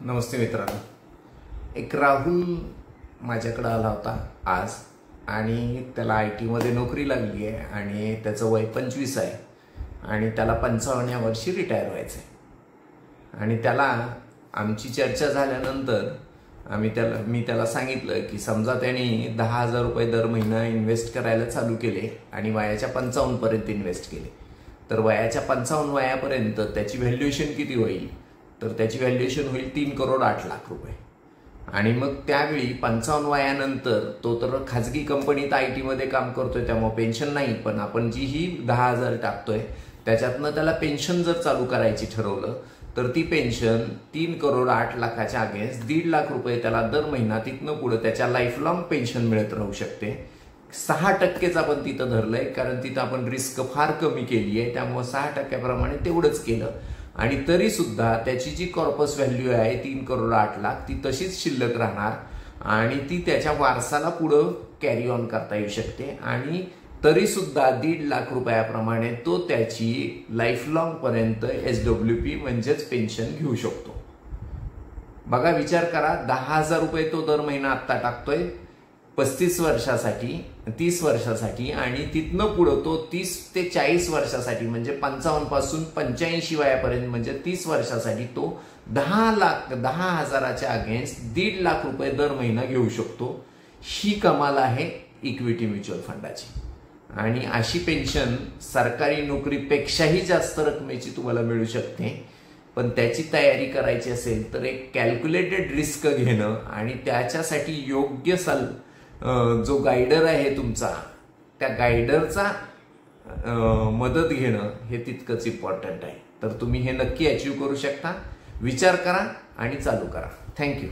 नमस्ते मित्रांनो, एक राहुल माझ्याकडे आला होता आज आणि त्याला IT मध्ये नोकरी लागली आहे आणि त्याचं वय 25 आहे आणि त्याला 55 या वर्षी रिटायर व्हायचं आहे। आणि त्याला आमची चर्चा झाल्यानंतर मी त्याला सांगितलं की समजा त्याने 10,000 रुपये दर महिना इन्व्हेस्ट करायला चालू केले आणि वयाच्या 55 पर्यंत इन्व्हेस्ट केले, तर वयाच्या 55 वयापर्यंत त्याची व्हॅल्युएशन किती होईल? तर त्याची व्हॅल्युएशन होईल 3,08,00,000 रुपये। आणि मग त्यावेळी 55 वयानंतर तो तर खाजगी कंपनीत IT मध्ये काम करतोय, त्यामुळे पेन्शन नाही, पण आपण जी ही 10,000 टाकतोय त्याच्यातनं त्याला पेन्शन जर चालू करायची ठरवलं तर ती पेन्शन 3,08,00,000च्या अगेन्स्ट 1,50,000 रुपये त्याला दर महिना तिथनं पुढे त्याच्या लाईफ लॉंग पेन्शन मिळत राहू शकते। 6% आपण तिथं धरलंय, कारण तिथं आपण रिस्क फार कमी केली आहे, त्यामुळे 6% तेवढंच केलं। आणि तरी सुद्धा त्याची जी कॉर्पस व्हॅल्यू आहे 3,08,00,000 ती तशीच शिल्लक राहणार आणि ती त्याच्या वारसाला पुढे कॅरी ऑन करता येऊ शकते आणि तरी सुद्धा 1,50,000 रुपयाप्रमाणे तो त्याची लाईफ लॉंग पर्यंत SWP म्हणजेच पेन्शन घेऊ शकतो। बघा, विचार करा, 10,000 रुपये तो दर महिना आत्ता टाकतोय 35 वर्षासाठी, 30 वर्षासाठी आणि तिथनं पुढे तो 30 ते 40 वर्षासाठी म्हणजे 55 पासून 85 वयापर्यंत म्हणजे 30 वर्षासाठी तो 10,000च्या अगेन्स्ट 1,50,000 रुपये दर महिना घेऊ शकतो। ही कमाल आहे इक्विटी म्युच्युअल फंडाची आणि अशी पेन्शन सरकारी नोकरीपेक्षाही जास्त रकमेची तुम्हाला मिळू शकते। पण त्याची तयारी करायची असेल तर एक कॅल्क्युलेटेड रिस्क घेणं आणि त्याच्यासाठी योग्य जो गायडर आहे तुमचा, त्या गायडरचा मदत घेणं हे तितकंच इम्पॉर्टंट आहे। तर तुम्ही हे नक्की अचीव करू शकता। विचार करा आणि चालू करा। थँक्यू।